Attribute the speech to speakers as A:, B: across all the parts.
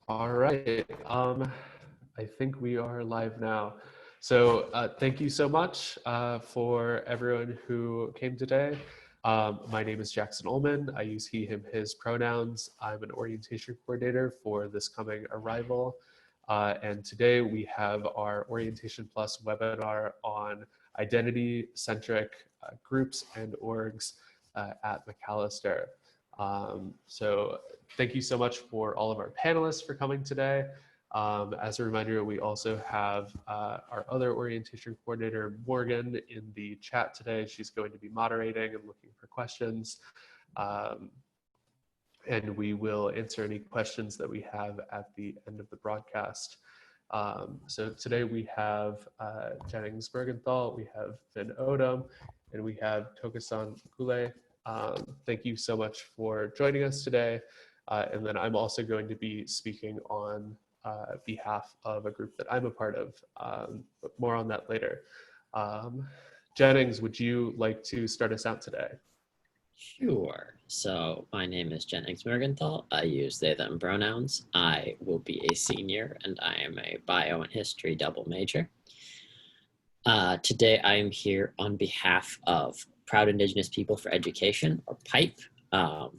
A: All right. I think we are live now. So thank you so much for everyone who came today. My name is Jackson Ullman. I use he, him, his pronouns. I'm an orientation coordinator for this coming arrival. And today we have our Orientation Plus webinar on identity-centric groups and orgs at Macalester. So thank you so much for all of our panelists for coming today. As a reminder, we also have our other orientation coordinator, Morgan, in the chat today. She's going to be moderating and looking for questions. And we will answer any questions that we have at the end of the broadcast. So today we have Jennings Mergenthal, we have Odum, and we have Tokosang Lokule. Thank you so much for joining us today. And then I'm also going to be speaking on behalf of a group that I'm a part of, but more on that later. Jennings, would you like to start us out today?
B: Sure. So my name is Jennings Mergenthal. I use they, them pronouns. I will be a senior and I am a bio and history double major. Today I am here on behalf of Proud Indigenous People for Education, or PIPE.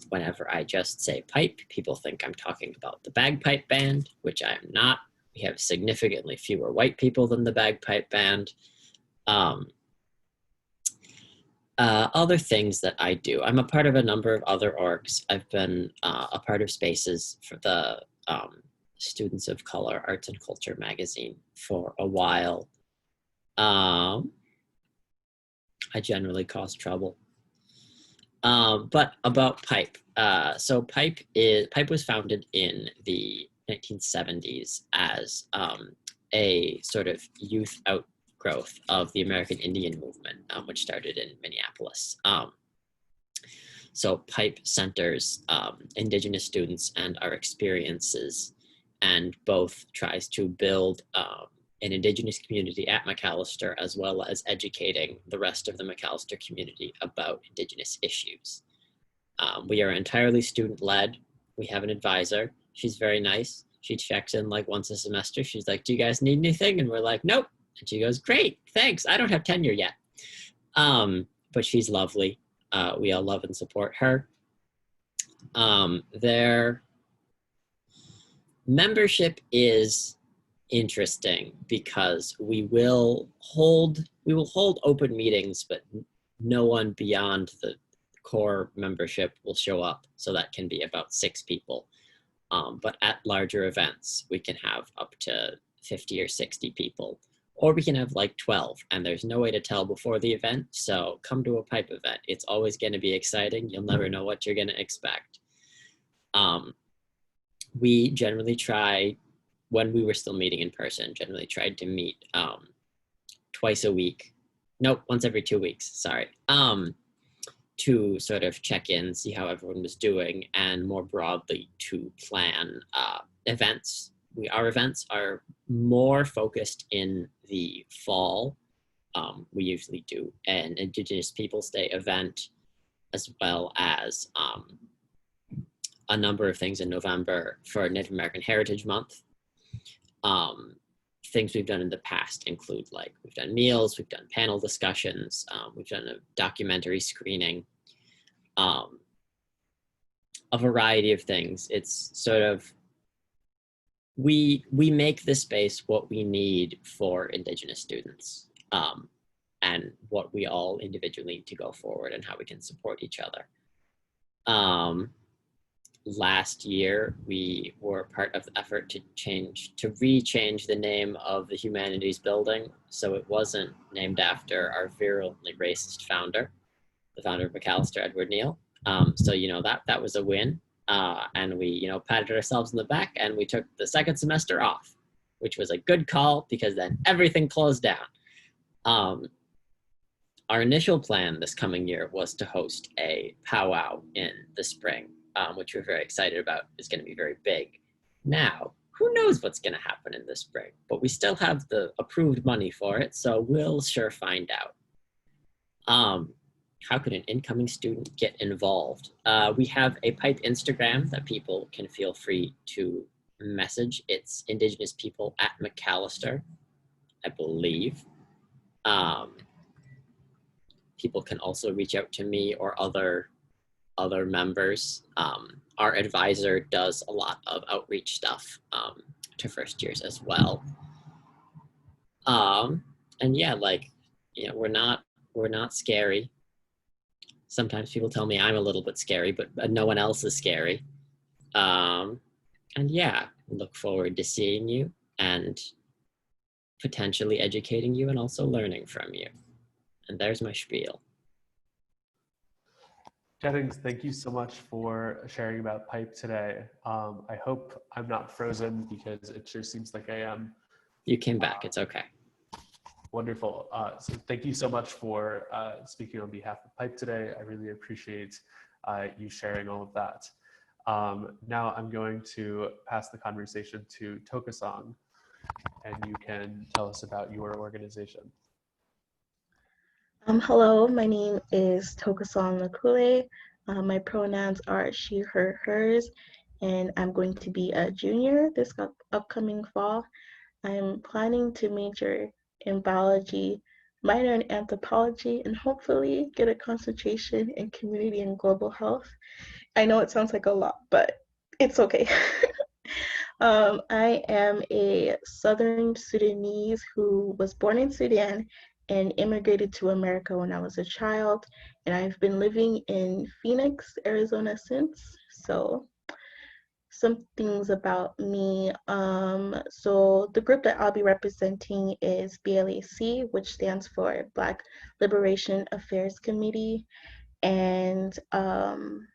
B: Whenever I just say pipe, people think I'm talking about the bagpipe band, which I am not. We have significantly fewer white people than the bagpipe band. Other things that I do. I'm a part of a number of other orgs. I've been a part of Spaces for the Students of Color Arts and Culture magazine for a while. I generally cause trouble. But about PIPE. So PIPE was founded in the 1970s as a sort of youth outgrowth of the American Indian movement, which started in Minneapolis. So PIPE centers Indigenous students and our experiences, and both tries to build an Indigenous community at Macalester, as well as educating the rest of the Macalester community about Indigenous issues. We are entirely student-led. We have an advisor. She's very nice. She checks in like once a semester. She's like, do you guys need anything? And we're like, nope. And she goes, great, thanks. I don't have tenure yet. But she's lovely. We all love and support her. Their membership is interesting because we will hold open meetings, but no one beyond the core membership will show up. So that can be about 6 people. But at larger events, we can have up to 50 or 60 people, or we can have like 12, and there's no way to tell before the event. So come to a PIPE event. It's always going to be exciting. You'll never know what you're going to expect. We generally try, when we were still meeting in person, generally tried to meet twice a week. Nope, once every 2 weeks, sorry. To sort of check in, see how everyone was doing, and more broadly to plan events. Our events are more focused in the fall. We usually do an Indigenous Peoples Day event, as well as a number of things in November for Native American Heritage Month. Things we've done in the past include, like, we've done meals, we've done panel discussions, we've done a documentary screening, a variety of things. It's sort of, we make the space what we need for Indigenous students, and what we all individually need to go forward, and how we can support each other. Last year, we were part of the effort to rechange the name of the Humanities Building, so it wasn't named after our virulently racist founder, the founder of Macalester, Edward Neal. So, you know, that was a win. And we, you know, patted ourselves on the back, and we took the second semester off, which was a good call because then everything closed down. Our initial plan this coming year was to host a powwow in the spring, which we're very excited about. Is going to be very big. Now, who knows what's going to happen in the spring, but we still have the approved money for it, so we'll sure find out. How could an incoming student get involved? We have a PIPE Instagram that people can feel free to message. It's Indigenous People at Macalester, I believe. People can also reach out to me or other members. Our advisor does a lot of outreach stuff to first years as well. And yeah, like, you know, we're not scary. Sometimes people tell me I'm a little bit scary, but no one else is scary. And yeah, look forward to seeing you and potentially educating you and also learning from you. And there's my spiel.
A: Jennings, thank you so much for sharing about pipe today. I hope I'm not frozen because it sure seems like I am.
B: You came back, it's okay.
A: Wonderful. So thank you so much for speaking on behalf of pipe today. I really appreciate you sharing all of that. Now I'm going to pass the conversation to Tokosang, and you can tell us about your organization.
C: Hello, my name is Tokosang Lokule. My pronouns are she, her, hers, and I'm going to be a junior this upcoming fall. I'm planning to major in biology, minor in anthropology, and hopefully get a concentration in community and global health. I know it sounds like a lot, but it's okay. I am a Southern Sudanese who was born in Sudan and immigrated to America when I was a child. And I've been living in Phoenix, Arizona since. So some things about me. So the group that I'll be representing is BLAC, which stands for Black Liberation Affairs Committee. And I'm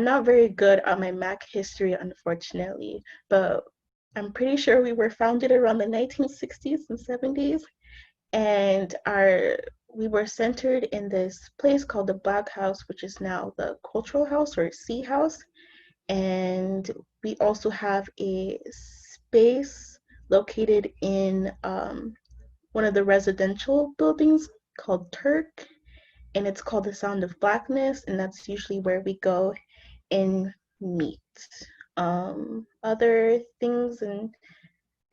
C: not very good on my Mac history, unfortunately, but I'm pretty sure we were founded around the 1960s and 70s, and we were centered in this place called the Black House, which is now the Cultural House or C House, and we also have a space located in one of the residential buildings called Turk, and it's called the Sound of Blackness, and that's usually where we go and meet. Other things and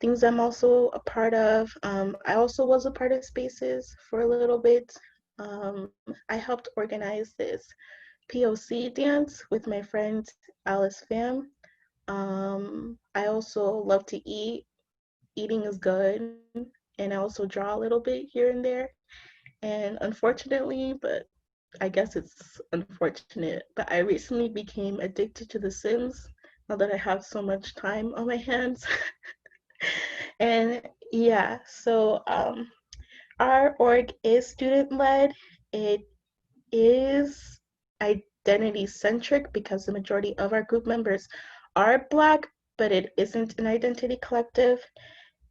C: things I'm also a part of. I also was a part of Spaces for a little bit. I helped organize this POC dance with my friend Alice Pham. I also love to eat. Eating is good, and I also draw a little bit here and there. And unfortunately, but I guess it's unfortunate, but I recently became addicted to The Sims now that I have so much time on my hands. And yeah, so our org is student led. It is identity centric because the majority of our group members are Black, but it isn't an identity collective.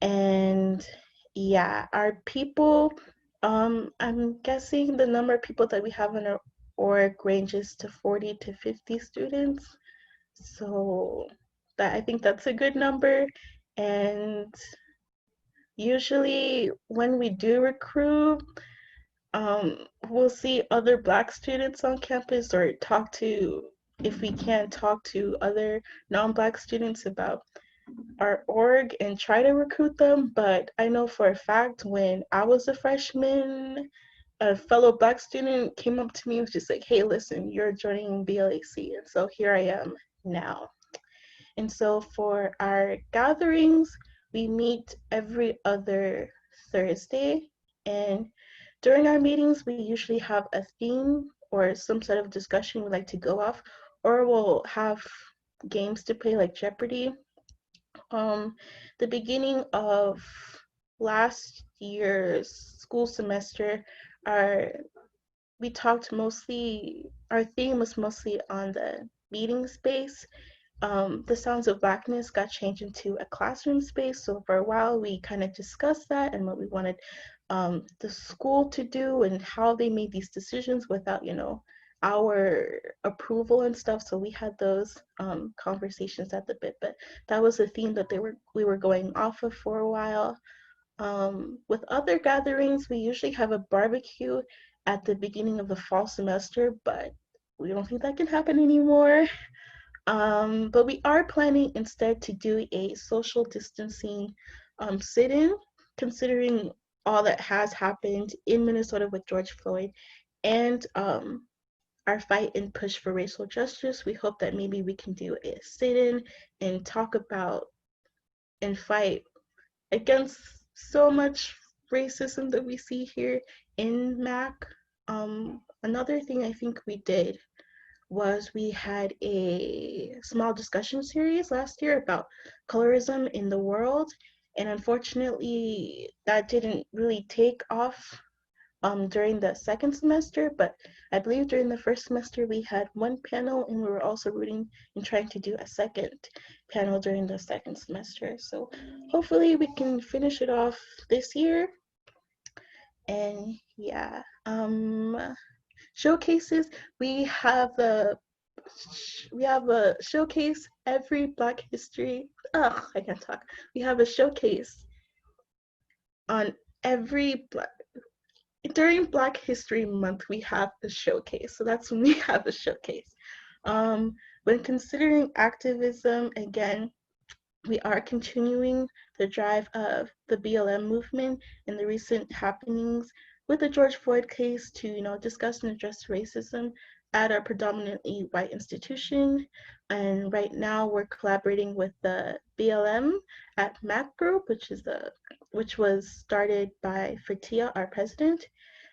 C: And yeah, our people, I'm guessing the number of people that we have in our org ranges to 40 to 50 students. So I think that's a good number. And usually when we do recruit, we'll see other Black students on campus or if we can, talk to other non-Black students about our org and try to recruit them. But I know for a fact when I was a freshman, a fellow Black student came up to me and was just like, hey, listen, you're joining BLAC. And so here I am now. And so for our gatherings, we meet every other Thursday. And during our meetings, we usually have a theme or some sort of discussion we like to go off, or we'll have games to play like Jeopardy. The beginning of last year's school semester, our theme was mostly on the meeting space. The Sounds of Blackness got changed into a classroom space. So for a while, we kind of discussed that and what we wanted the school to do and how they made these decisions without, our approval and stuff. So we had those conversations at the bit, but that was a theme that we were going off of for a while. With other gatherings, we usually have a barbecue at the beginning of the fall semester, but we don't think that can happen anymore. But we are planning instead to do a social distancing sit-in, considering all that has happened in Minnesota with George Floyd and our fight and push for racial justice. We hope that maybe we can do a sit-in and talk about and fight against so much racism that we see here in MAC. Another thing I think we did was we had a small discussion series last year about colorism in the world. And unfortunately, that didn't really take off during the second semester, but I believe during the first semester we had one panel, and we were also rooting and trying to do a second panel during the second semester. So hopefully we can finish it off this year. And yeah, showcases, we have a showcase every Black History. I can't talk. We have a showcase on every during Black History Month. We have a showcase, so that's when we have a showcase. When considering activism, again, we are continuing the drive of the BLM movement and the recent happenings with the George Floyd case to, discuss and address racism at a predominantly white institution. And right now we're collaborating with the BLM at MAC Group, which was started by Fatia, our president.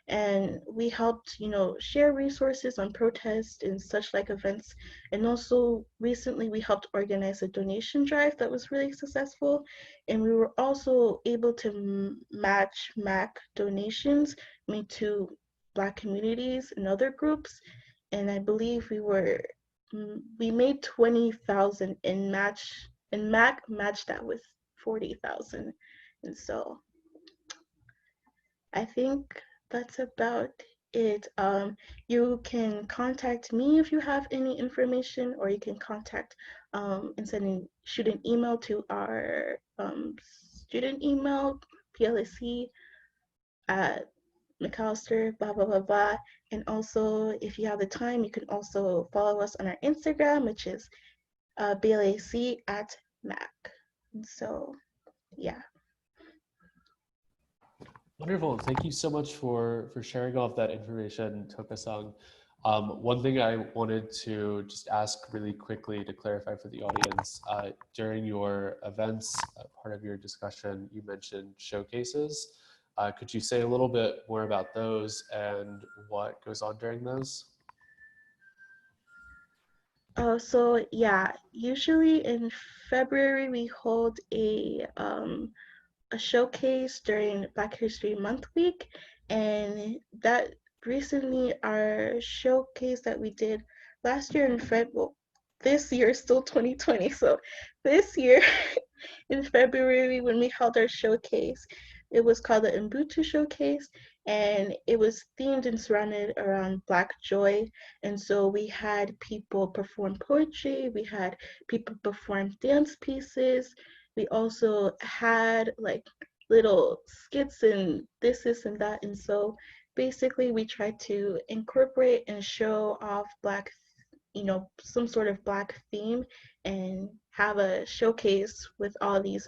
C: And we helped, share resources on protest and such like events. And also recently we helped organize a donation drive that was really successful. And we were also able to match MAC donations made to Black communities and other groups. And I believe we made 20,000 and MAC matched that with 40,000. And so I think that's about it. You can contact me if you have any information, or you can contact and shoot an email to our student email, PLSC at Macalester, blah, blah, blah, blah. And also, if you have the time, you can also follow us on our Instagram, which is BLAC at MAC. And so, yeah.
A: Wonderful. Thank you so much for sharing all of that information, Tokosang. One thing I wanted to just ask really quickly to clarify for the audience, during your events, part of your discussion, you mentioned showcases. Could you say a little bit more about those and what goes on during those?
C: So yeah, usually in February we hold a showcase during Black History Month week, and that recently our showcase that we did last year in February, this year is still 2020, so this year in February when we held our showcase, it was called the Mbutu Showcase, and it was themed and surrounded around Black joy. And so we had people perform poetry, we had people perform dance pieces, we also had like little skits and this and that. And so basically we tried to incorporate and show off some sort of Black theme, and have a showcase with all these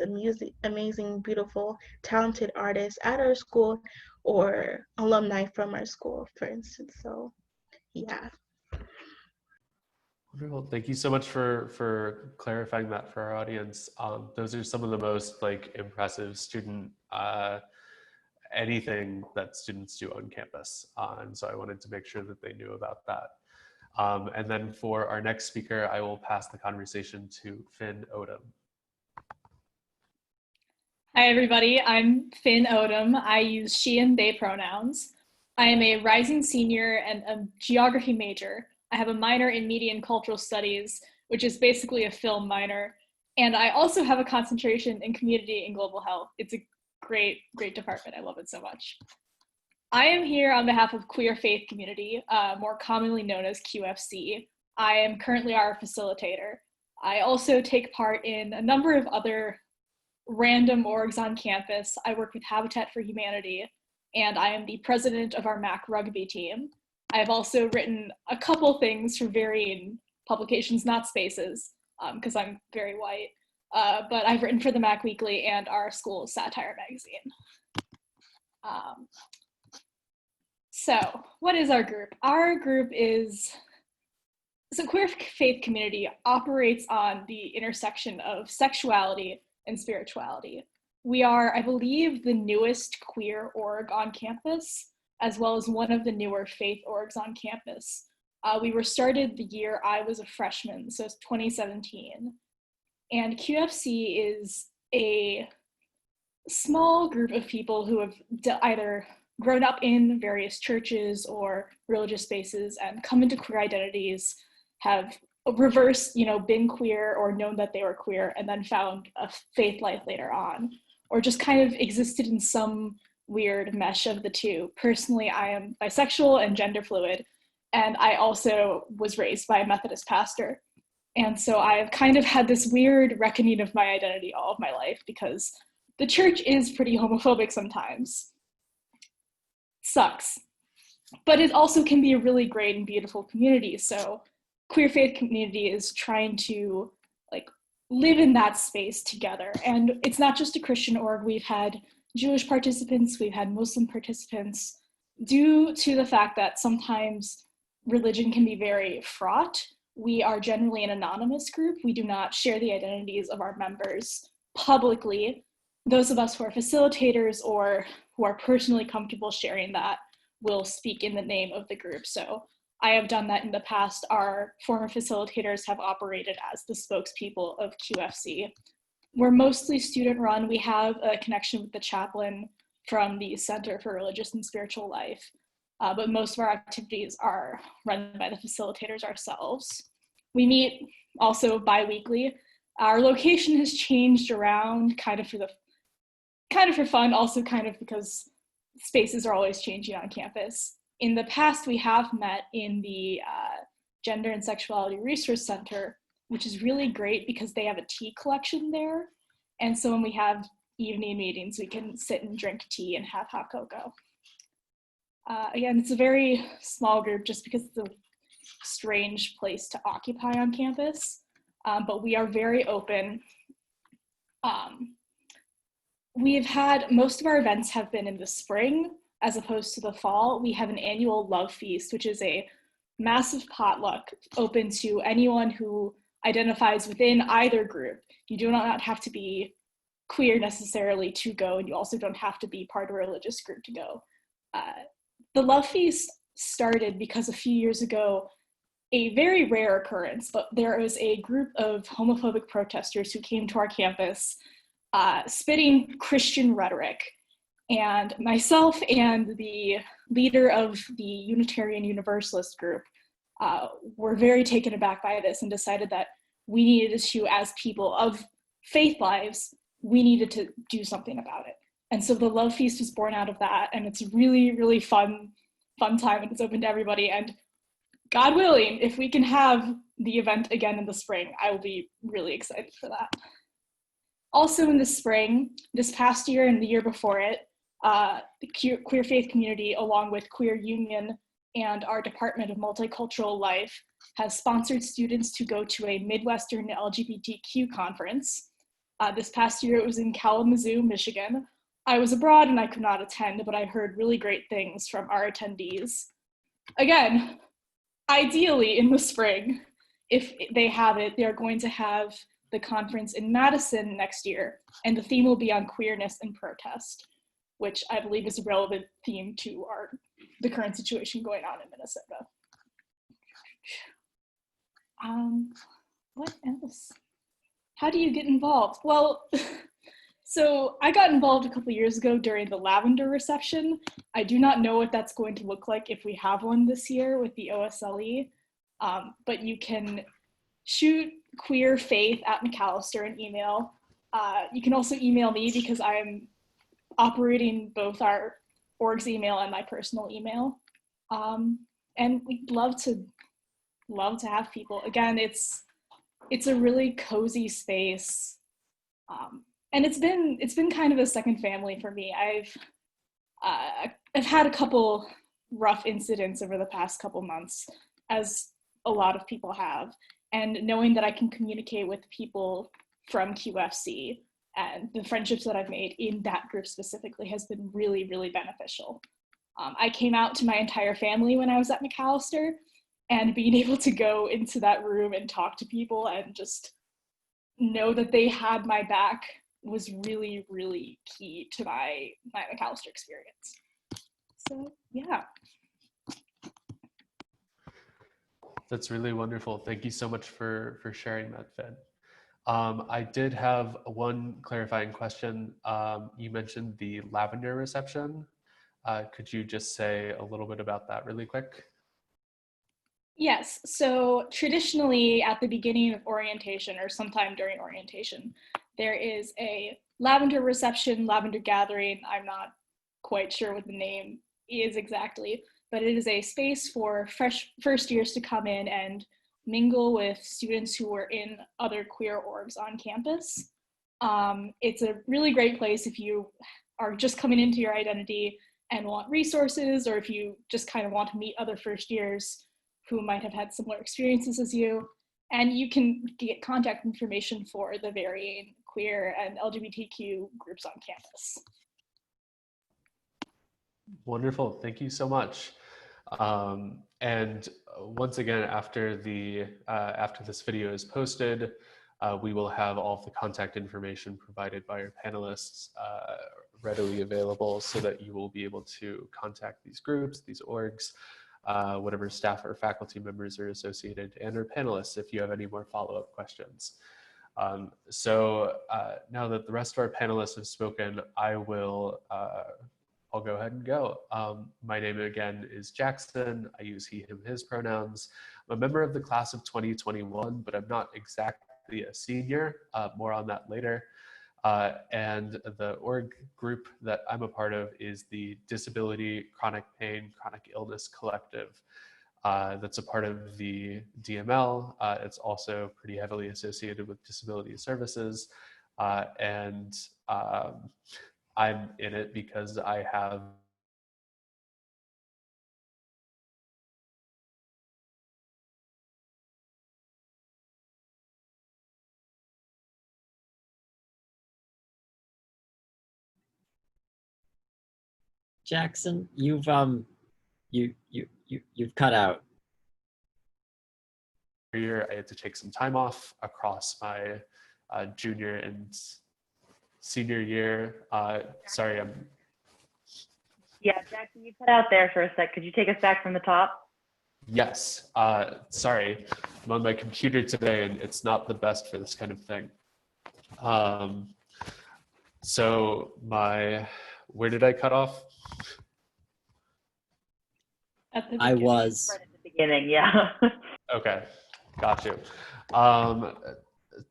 C: amazing, beautiful, talented artists at our school, or alumni from our school, for instance. So, yeah.
A: Wonderful. Thank you so much for clarifying that for our audience. Those are some of the most impressive student anything that students do on campus, and so I wanted to make sure that they knew about that. And then for our next speaker, I will pass the conversation to Finn Odum.
D: Hi, everybody. I'm Finn Odum. I use she and they pronouns. I am a rising senior and a geography major. I have a minor in media and cultural studies, which is basically a film minor. And I also have a concentration in community and global health. It's a great, great department. I love it so much. I am here on behalf of Queer Faith Community, more commonly known as QFC. I am currently our facilitator. I also take part in a number of other random orgs on campus. I work with Habitat for Humanity, and I am the president of our MAC rugby team. I've also written a couple things for varying publications, not spaces, because I'm very white. But I've written for the Mac Weekly and our school's satire magazine. So what is our group? Our group is, so queer faith community operates on the intersection of sexuality and spirituality. We are, I believe, the newest queer org on campus, as well as one of the newer faith orgs on campus. We were started the year I was a freshman, so it's 2017. And QFC is a small group of people who have either grown up in various churches or religious spaces and come into queer identities, have reversed, been queer or known that they were queer, and then found a faith life later on, or just kind of existed in some weird mesh of the two. Personally, I am bisexual and gender fluid, and I also was raised by a Methodist pastor. And so I've kind of had this weird reckoning of my identity all of my life, because the church is pretty homophobic sometimes. Sucks. But it also can be a really great and beautiful community. So queer faith community is trying to live in that space together. And it's not just a Christian org. We've had Jewish participants, we've had Muslim participants. Due to the fact that sometimes religion can be very fraught, we are generally an anonymous group. We do not share the identities of our members publicly. Those of us who are facilitators or who are personally comfortable sharing that will speak in the name of the group. So I have done that in the past. Our former facilitators have operated as the spokespeople of QFC. We're mostly student run. We have a connection with the chaplain from the Center for Religious and Spiritual Life, but most of our activities are run by the facilitators ourselves. We meet also bi-weekly. Our location has changed around kind of for fun, also kind of because spaces are always changing on campus. In the past, we have met in the Gender and Sexuality Resource Center, which is really great because they have a tea collection there. And so when we have evening meetings, we can sit and drink tea and have hot cocoa. Again, it's a very small group just because it's a strange place to occupy on campus, but we are very open. We've had, most of our events have been in the spring as opposed to the fall. We have an annual love feast, which is a massive potluck open to anyone who identifies within either group. You do not have to be queer necessarily to go, and you also don't have to be part of a religious group to go. The love feast started because a few years ago, a very rare occurrence, but there was a group of homophobic protesters who came to our campus spitting Christian rhetoric. And myself and the leader of the Unitarian Universalist group were very taken aback by this and decided that we needed to, as people of faith lives, we needed to do something about it. And so the Love Feast was born out of that, and it's really, really fun time, and it's open to everybody. And God willing, if we can have the event again in the spring, I will be really excited for that. Also in the spring, this past year and the year before it, the queer faith community, along with Queer Union and our Department of Multicultural Life, has sponsored students to go to a Midwestern LGBTQ conference. This past year, it was in Kalamazoo, Michigan. I was abroad and I could not attend, but I heard really great things from our attendees. Again, ideally in the spring, if they have it, they are going to have the conference in Madison next year, and the theme will be on queerness and protest, which I believe is a relevant theme to the current situation going on in Minnesota. What else? How do you get involved? Well, so I got involved a couple years ago during the lavender reception. I do not know what that's going to look like if we have one this year with the OSLE, but you can shoot queerfaith@Macalester an email. You can also email me because I'm operating both our org's email and my personal email. And we'd love to have people. Again, it's a really cozy space. And it's been kind of a second family for me. I've had a couple rough incidents over the past couple months, as a lot of people have. and knowing that I can communicate with people from QFC and the friendships that I've made in that group specifically has been really, really beneficial. I came out to my entire family when I was at Macalester, and being able to go into that room and talk to people and just know that they had my back was really, really key to my Macalester experience. So yeah.
A: That's really wonderful. Thank you so much for sharing that, Finn. I did have one clarifying question. You mentioned the lavender reception. Could you just say a little bit about that really quick?
D: Yes, so traditionally at the beginning of orientation or sometime during orientation, there is a lavender reception, lavender gathering. I'm not quite sure what the name is exactly, but it is a space for first years to come in and mingle with students who are in other queer orgs on campus. It's a really great place if you are just coming into your identity and want resources, or if you just kind of want to meet other first years who might have had similar experiences as you. And you can get contact information for the varying queer and LGBTQ groups on campus.
A: Wonderful. Thank you so much. And once again, after this video is posted, we will have all of the contact information provided by our panelists readily available so that you will be able to contact these groups, these orgs, whatever staff or faculty members are associated, and our panelists if you have any more follow-up questions. So now that the rest of our panelists have spoken, I'll go ahead and go. My name again is Jackson. I use he, him, his pronouns. I'm a member of the class of 2021, but I'm not exactly a senior. More on that later. And the org group that I'm a part of is the Disability, Chronic Pain, Chronic Illness Collective. That's a part of the DML. It's also pretty heavily associated with disability services. And I'm in it because I have
B: Jackson, you've cut out.
A: year. I had to take some time off across my junior and senior year. Sorry,
E: Yeah, Jackson, you cut out there for a sec. Could you take us back from the top?
A: Yes. Sorry, I'm on my computer today and it's not the best for this kind of thing. So where did I cut off?
D: At the
B: I
D: beginning.
B: was.
E: Right at the beginning, yeah.
A: Okay, got you.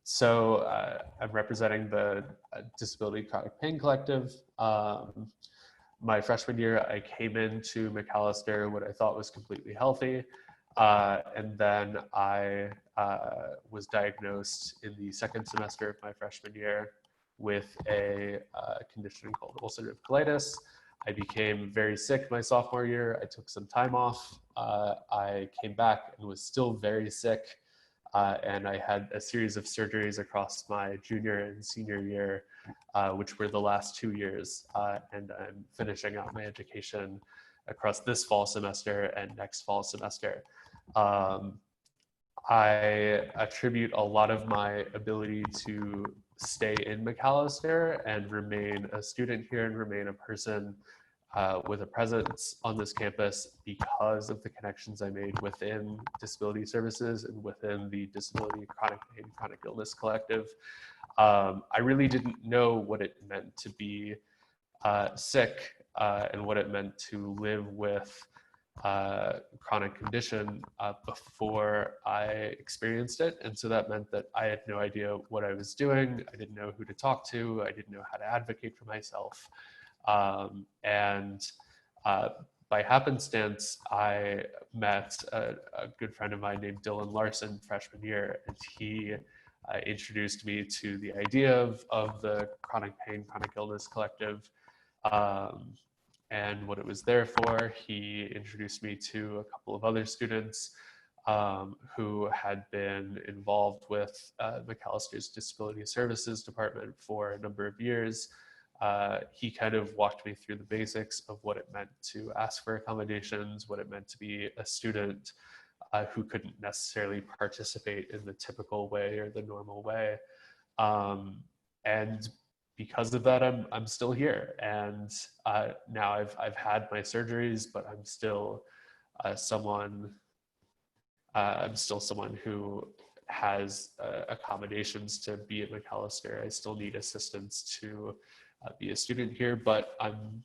A: So I'm representing the Disability Chronic Pain Collective. My freshman year, I came into Macalester what I thought was completely healthy. And then I was diagnosed in the second semester of my freshman year with a condition called ulcerative colitis. I became very sick my sophomore year. I took some time off. I came back and was still very sick. And I had a series of surgeries across my junior and senior year, which were the last 2 years. And I'm finishing out my education across this fall semester and next fall semester. I attribute a lot of my ability to stay in Macalester and remain a student here and remain a person with a presence on this campus because of the connections I made within disability services and within the Disability Chronic Pain, Chronic Illness Collective. I really didn't know what it meant to be sick and what it meant to live with chronic condition before I experienced it. And so that meant that I had no idea what I was doing. I didn't know who to talk to. I didn't know how to advocate for myself. By happenstance, I met a good friend of mine named Dylan Larson freshman year, and he introduced me to the idea of the Chronic Pain, Chronic Illness Collective and what it was there for. He introduced me to a couple of other students who had been involved with Macalester's Disability Services Department for a number of years. He kind of walked me through the basics of what it meant to ask for accommodations, what it meant to be a student who couldn't necessarily participate in the typical way or the normal way. And because of that, I'm still here. And now I've had my surgeries, but I'm still someone who has accommodations to be at Macalester. I still need assistance to be a student here, but I'm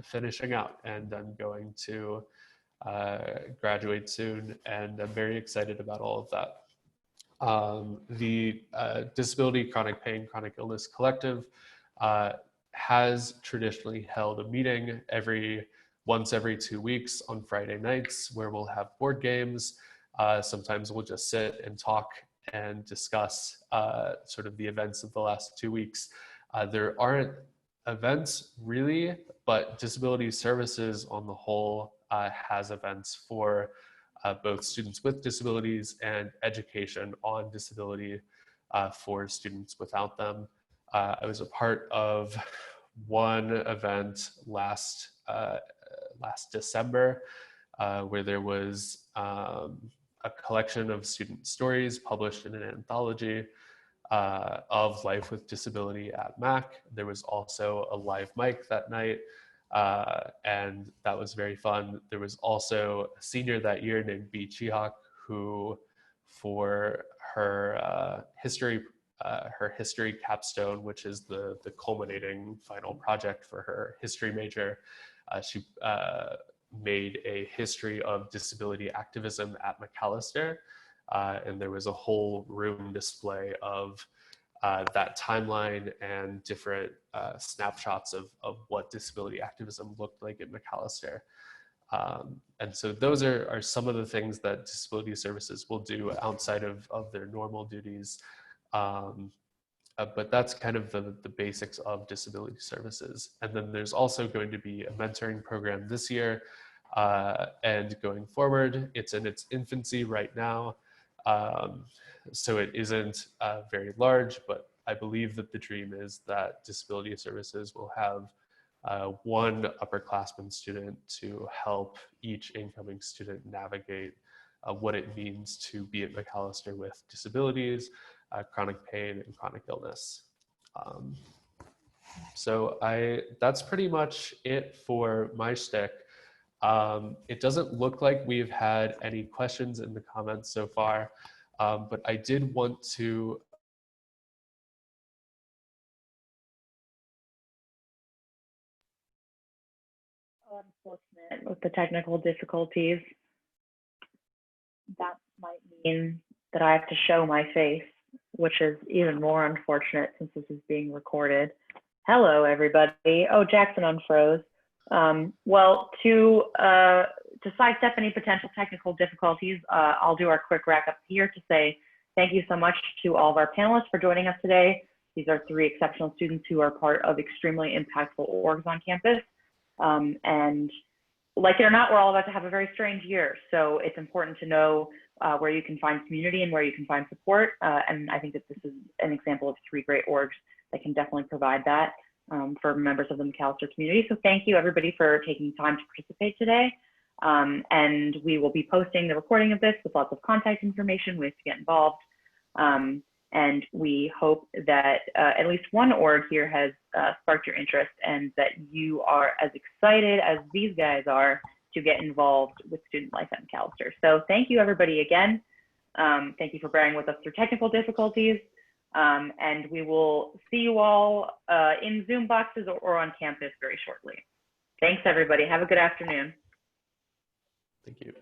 A: finishing out and I'm going to graduate soon, and I'm very excited about all of that. The Disability, Chronic Pain, Chronic Illness Collective has traditionally held a meeting once every 2 weeks on Friday nights, where we'll have board games. Sometimes we'll just sit and talk and discuss sort of the events of the last 2 weeks. There aren't events really, but Disability Services on the whole has events for both students with disabilities and education on disability for students without them. I was a part of one event last December where there was a collection of student stories published in an anthology of life with disability at Mac. There was also a live mic that night, and that was very fun. There was also a senior that year named B. Chihak, who for her history capstone, which is the culminating final project for her history major, she made a history of disability activism at Macalester. And there was a whole room display of that timeline and different snapshots of what disability activism looked like at Macalester. And so those are some of the things that Disability Services will do outside of their normal duties. But that's kind of the basics of Disability Services. And then there's also going to be a mentoring program this year. And going forward, it's in its infancy right now. So it isn't very large, but I believe that the dream is that Disability Services will have one upperclassman student to help each incoming student navigate what it means to be at Macalester with disabilities, chronic pain, and chronic illness. So that's pretty much it for my shtick. It doesn't look like we've had any questions in the comments so far, but I did want to
E: Unfortunate with the technical difficulties. That might mean that I have to show my face, which is even more unfortunate since this is being recorded. Hello, everybody. Oh, Jackson unfroze. Well, to sidestep any potential technical difficulties, I'll do our quick wrap up here to say thank you so much to all of our panelists for joining us today. These are 3 exceptional students who are part of extremely impactful orgs on campus. And like it or not, we're all about to have a very strange year. So it's important to know where you can find community and where you can find support. And I think that this is an example of 3 great orgs that can definitely provide that for members of the Macalester community. So thank you everybody for taking time to participate today. And we will be posting the recording of this with lots of contact information, ways to get involved. And we hope that at least one org here has sparked your interest and that you are as excited as these guys are to get involved with student life at Macalester. So thank you everybody again. Thank you for bearing with us through technical difficulties. And we will see you all in Zoom boxes or on campus very shortly. Thanks everybody. Have a good afternoon.
A: Thank you.